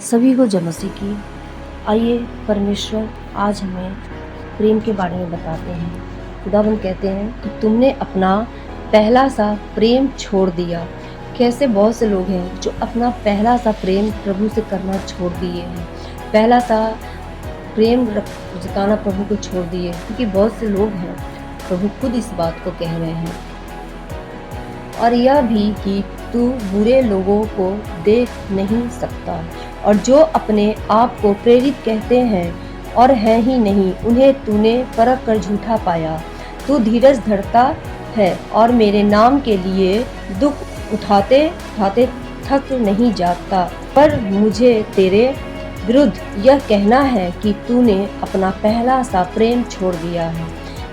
सभी को जय मसीह की। आइए परमेश्वर आज हमें प्रेम के बारे में बताते हैं। खुदावंद कहते हैं कि तुमने अपना पहला सा प्रेम छोड़ दिया। कैसे बहुत से लोग हैं जो अपना पहला सा प्रेम प्रभु से करना छोड़ दिए हैं, पहला सा प्रेम जताना प्रभु को छोड़ दिए, क्योंकि बहुत से लोग हैं, प्रभु खुद इस बात को कह रहे हैं। और यह भी कि तू बुरे लोगों को देख नहीं सकता, और जो अपने आप को प्रेरित कहते हैं और हैं ही नहीं, उन्हें तूने परख कर झूठा पाया। तू धीरज धरता है और मेरे नाम के लिए दुख उठाते उठाते थक नहीं जाता। पर मुझे तेरे विरुद्ध यह कहना है कि तूने अपना पहला सा प्रेम छोड़ दिया है।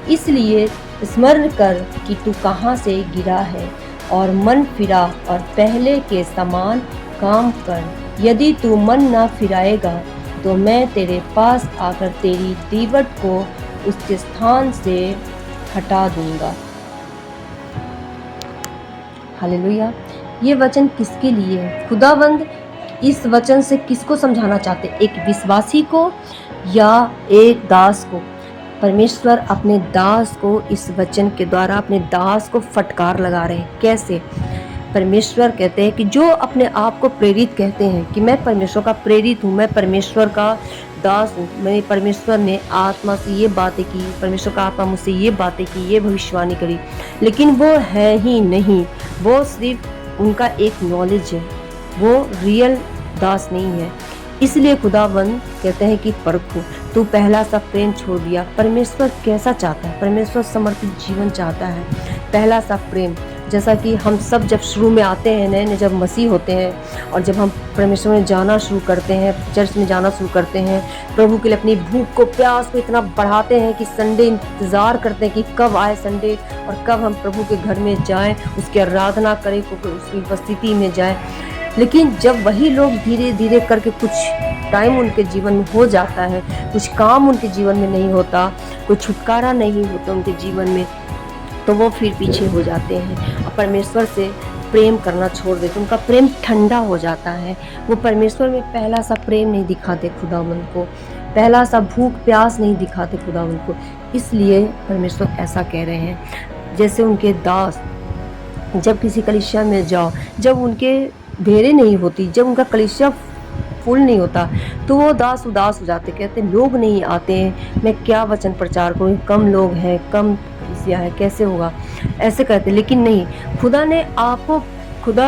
इसलिए स्मरण कर कि तू कहाँ से गिरा है और मन फिरा और पहले के समान काम कर। यदि तू मन ना फिराएगा तो मैं तेरे पास आकर तेरी दीवट को उसके स्थान से हटा दूंगा। हालेलुया। ये वचन किसके लिए है? खुदावंद इस वचन से किसको समझाना चाहते? एक विश्वासी को या एक दास को? परमेश्वर अपने दास को इस वचन के द्वारा अपने दास को फटकार लगा रहे हैं। कैसे? परमेश्वर कहते हैं कि जो अपने आप को प्रेरित कहते हैं कि मैं परमेश्वर का प्रेरित हूँ, मैं परमेश्वर का दास हूँ, मैं परमेश्वर ने आत्मा से ये बातें की, परमेश्वर का आत्मा मुझसे ये बातें की, ये भविष्यवाणी करी, लेकिन वो है ही नहीं। वो सिर्फ उनका एक नॉलेज है, वो रियल दास नहीं है। इसलिए खुदावंद कहते हैं कि परखो, तू पहला सा प्रेम छोड़ दिया। परमेश्वर कैसा चाहता है? परमेश्वर समर्पित जीवन चाहता है। पहला सा प्रेम, जैसा कि हम सब जब शुरू में आते हैं, नए जब मसीह होते हैं और जब हम परमेश्वर में जाना शुरू करते हैं, चर्च में जाना शुरू करते हैं, प्रभु के लिए अपनी भूख को, प्यास को इतना बढ़ाते हैं कि संडे इंतज़ार करते हैं कि कब आए संडे और कब हम प्रभु के घर में जाएं, उसकी आराधना करें, उसकी उपस्थिति में जाएं। लेकिन जब वही लोग धीरे धीरे करके कुछ टाइम उनके जीवन में हो जाता है, कुछ काम उनके जीवन में नहीं होता, कोई छुटकारा नहीं होता उनके जीवन में, तो वो फिर पीछे हो जाते हैं और परमेश्वर से प्रेम करना छोड़ देते। उनका प्रेम ठंडा हो जाता है। वो परमेश्वर में पहला सा प्रेम नहीं दिखाते खुदावंद को, पहला सा भूख प्यास नहीं दिखाते खुदावंद को। इसलिए परमेश्वर ऐसा कह रहे हैं। जैसे उनके दास जब किसी कलीसिया में जाओ, जब उनके भेड़ें नहीं होती, जब उनका कलीसिया फुल नहीं होता, तो वो दास उदास हो जाते, कहते लोग नहीं आते हैं, मैं क्या वचन प्रचार करूँ, कम लोग हैं, कम कलीसिया है, कैसे होगा, ऐसे कहते। लेकिन नहीं, खुदा ने आपको, खुदा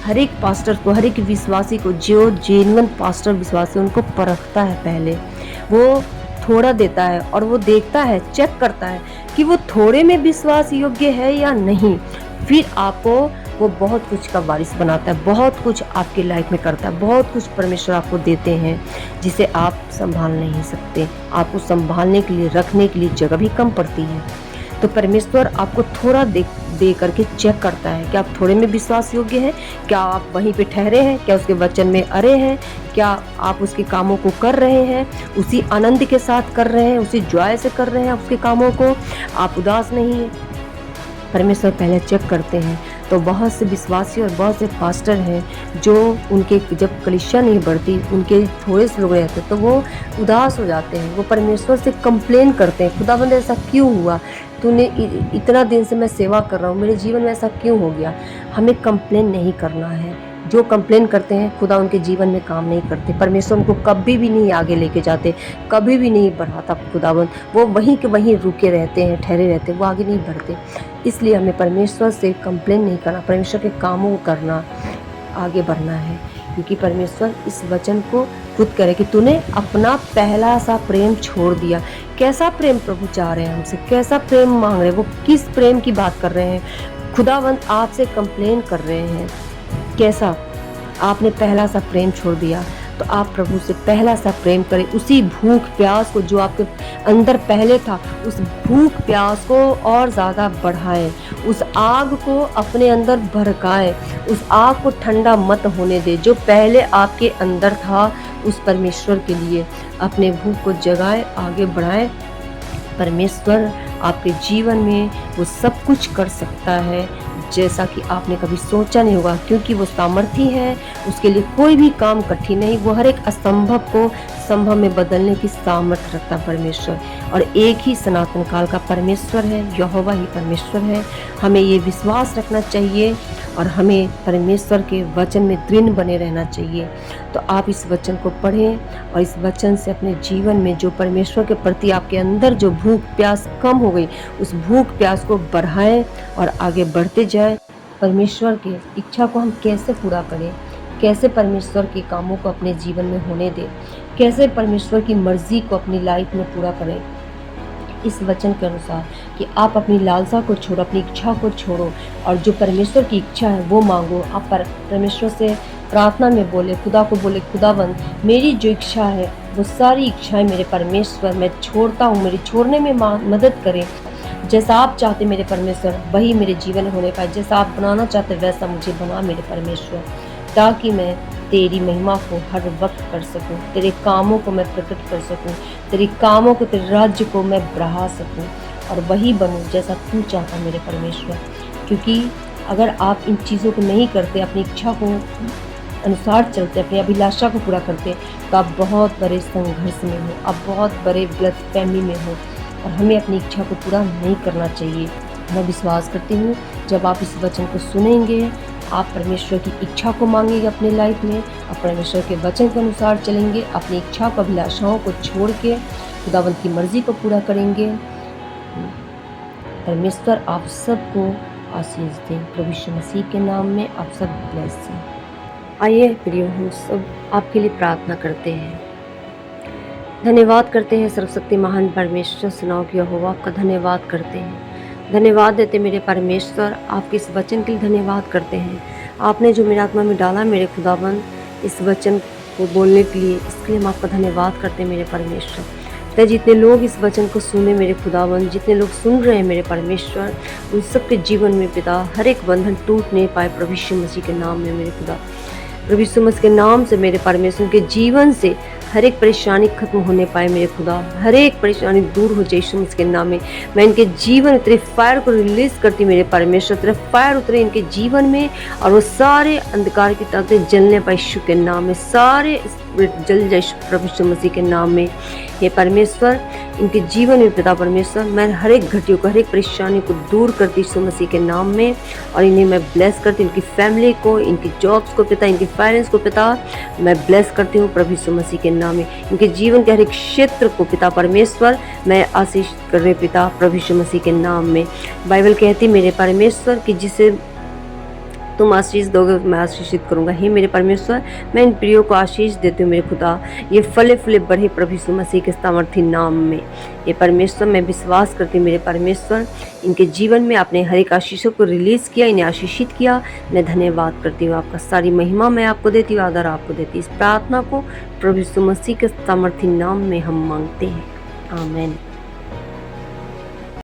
हर एक पास्टर को, हर एक विश्वासी को, जो जेन्युइन पास्टर विश्वासी उनको परखता है। पहले वो थोड़ा देता है और वो देखता है, चेक करता है कि वो थोड़े में विश्वास योग्य है या नहीं। फिर आपको वो बहुत कुछ का वारिस बनाता है, बहुत कुछ आपके लाइफ में करता है, बहुत कुछ परमेश्वर आपको देते हैं जिसे आप संभाल नहीं सकते। आपको संभालने के लिए, रखने के लिए जगह भी कम पड़ती है। तो परमेश्वर आपको थोड़ा दे करके चेक करता है कि आप थोड़े में विश्वास योग्य हैं, क्या आप वहीं पे ठहरे हैं, क्या उसके वचन में अरे हैं, क्या आप उसके कामों को कर रहे हैं, उसी आनंद के साथ कर रहे हैं, उसी जॉय से कर रहे हैं उसके कामों को, आप उदास नहीं हैं। परमेश्वर पहले चेक करते हैं। तो बहुत से विश्वासी और बहुत से पास्टर हैं जो उनके जब कलीसिया नहीं बढ़ती, उनके थोड़े से लोग रहते तो वो उदास हो जाते हैं, वो परमेश्वर से कंप्लेन करते हैं, खुदाबंद ऐसा क्यों हुआ, तूने इतना दिन से मैं सेवा कर रहा हूँ, मेरे जीवन में ऐसा क्यों हो गया। हमें कंप्लेन नहीं करना है। जो कंप्लेन करते हैं खुदा उनके जीवन में काम नहीं करते। परमेश्वर उनको कभी भी नहीं आगे लेके जाते, कभी भी नहीं बढ़ाता खुदावंद। वो वहीं के वहीं रुके रहते हैं, ठहरे रहते हैं, वो आगे नहीं बढ़ते। इसलिए हमें परमेश्वर से कंप्लेन नहीं करना, परमेश्वर के कामों को करना, आगे बढ़ना है। क्योंकि परमेश्वर इस वचन को खुद करे कि तूने अपना पहला सा प्रेम छोड़ दिया। कैसा प्रेम प्रभु चाह रहे हैं हमसे, कैसा प्रेम मांग रहे हैं, वो किस प्रेम की बात कर रहे हैं? खुदावंद आपसे कंप्लेन कर रहे हैं। कैसा? आपने पहला सा प्रेम छोड़ दिया, तो आप प्रभु से पहला सा प्रेम करें। उसी भूख प्यास को जो आपके अंदर पहले था, उस भूख प्यास को और ज़्यादा बढ़ाएं, उस आग को अपने अंदर भड़काएं, उस आग को ठंडा मत होने दे जो पहले आपके अंदर था। उस परमेश्वर के लिए अपने भूख को जगाएं, आगे बढ़ाएं। परमेश्वर आपके जीवन में वो सब कुछ कर सकता है जैसा कि आपने कभी सोचा नहीं होगा, क्योंकि वो सामर्थी है, उसके लिए कोई भी काम कठिन नहीं। वो हर एक असंभव को संभव में बदलने की सामर्थ्य रखता परमेश्वर, और एक ही सनातन काल का परमेश्वर है, यहोवा ही परमेश्वर है। हमें ये विश्वास रखना चाहिए और हमें परमेश्वर के वचन में दृढ़ बने रहना चाहिए। तो आप इस वचन को पढ़ें और इस वचन से अपने जीवन में जो परमेश्वर के प्रति आपके अंदर जो भूख प्यास कम हो गई, उस भूख प्यास को बढ़ाएं और आगे बढ़ते जाएं। परमेश्वर की इच्छा को हम कैसे पूरा करें, कैसे परमेश्वर के कामों को अपने जीवन में होने दें, कैसे परमेश्वर की मर्जी को अपनी लाइफ में पूरा करें, इस वचन के अनुसार कि आप अपनी लालसा को छोड़ो, अपनी इच्छा को छोड़ो और जो परमेश्वर की इच्छा है वो मांगो। आप परमेश्वर से प्रार्थना में बोले, खुदा को बोले, खुदावंद मेरी जो इच्छा है वो सारी इच्छाएं मेरे परमेश्वर मैं छोड़ता हूँ, मेरी छोड़ने में मदद करें। जैसा आप चाहते मेरे परमेश्वर वही मेरे जीवन में होने पाए, जैसा आप बनाना चाहते वैसा मुझे बना मेरे परमेश्वर, ताकि मैं तेरी महिमा को हर वक्त कर सकूं, तेरे कामों को मैं प्रकट कर सकूं, तेरे कामों को, तेरे राज्य को मैं बढ़ा सकूं और वही बनूं जैसा तू चाहता मेरे परमेश्वर। क्योंकि अगर आप इन चीज़ों को नहीं करते, अपनी इच्छा को अनुसार चलते, अपनी अभिलाषा को पूरा करते, तो आप बहुत बड़े संघर्ष में हो, आप बहुत बड़े गलतफहमी में हो और हमें अपनी इच्छा को पूरा नहीं करना चाहिए। मैं विश्वास करती हूँ जब आप इस वचन को सुनेंगे, आप परमेश्वर की इच्छा को मांगेंगे अपने लाइफ में, आप परमेश्वर के वचन के अनुसार चलेंगे, अपनी इच्छा को, अभिलाषाओं को छोड़ के खुदावंत की मर्जी को पूरा करेंगे। परमेश्वर आप सबको आशीष दें, प्रभु यीशु मसीह के नाम में आप सब ब्लेस हैं। आइए प्रियो, हम सब आपके लिए प्रार्थना करते हैं। धन्यवाद करते हैं सर्वशक्ति महान परमेश्वर, सुनाओ कि यहोवा आपका धन्यवाद करते हैं, धन्यवाद देते मेरे परमेश्वर, आपके इस वचन के लिए धन्यवाद करते हैं। आपने जो मेरे आत्मा में डाला मेरे खुदाबंद इस वचन को बोलने के लिए, इसके लिए हम आपका धन्यवाद करते हैं मेरे परमेश्वर। तो जितने लोग इस वचन को सुने मेरे खुदाबंद, जितने लोग सुन रहे हैं मेरे परमेश्वर, उन सबके जीवन में पिता हर एक बंधन टूट नहीं पाए प्रभु यीशु मसीह के नाम में मेरे खुदा। प्रभु यीशु मसीह के नाम से मेरे परमेश्वर के जीवन से हर एक परेशानी खत्म होने पाए मेरे खुदा, हर एक परेशानी दूर हो जाए यीशु मसीह के नाम में। मैं इनके जीवन में तेरे फायर को रिलीज करती मेरे परमेश्वर, तेरे फायर उतरे इनके जीवन में और वो सारे अंधकार की तरफ जलने पाए यीशु के नाम में, सारे जल जाए प्रभु यीशु मसीह के नाम में। ये परमेश्वर इनके जीवन में पिता परमेश्वर, मैं हर एक घटियों को, हर एक परेशानी को दूर करती यीशु मसीह के नाम में, और इन्हें मैं ब्लेस करती हूँ, इनकी फैमिली को, इनकी जॉब्स को पिता, इनकी फाइनेंस को पिता मैं ब्लेस करती हूँ प्रभु यीशु मसीह के नाम में। इनके जीवन के हर एक क्षेत्र को पिता परमेश्वर मैं आशीष कर रहे पिता प्रभु यीशु मसीह के नाम में। बाइबल कहती मेरे परमेश्वर कि जिसे तुम आशीष दोगे मैं आशीषित करूंगा। हे मेरे परमेश्वर, मैं इन प्रियो को आशीष देती हूँ मेरे खुदा, ये फले फूले बढ़े प्रभु यीशु मसीह के सामर्थी नाम में। ये परमेश्वर मैं विश्वास करती हूँ मेरे परमेश्वर, इनके जीवन में आपने हर एक आशीषों को रिलीज़ किया, इन्हें आशीषित किया। मैं धन्यवाद करती हूँ, आपका सारी महिमा मैं आपको देती हूँ, आदर आपको देती हूँ। इस प्रार्थना को प्रभु यीशु मसीह के सामर्थी नाम में हम मांगते हैं, आमीन।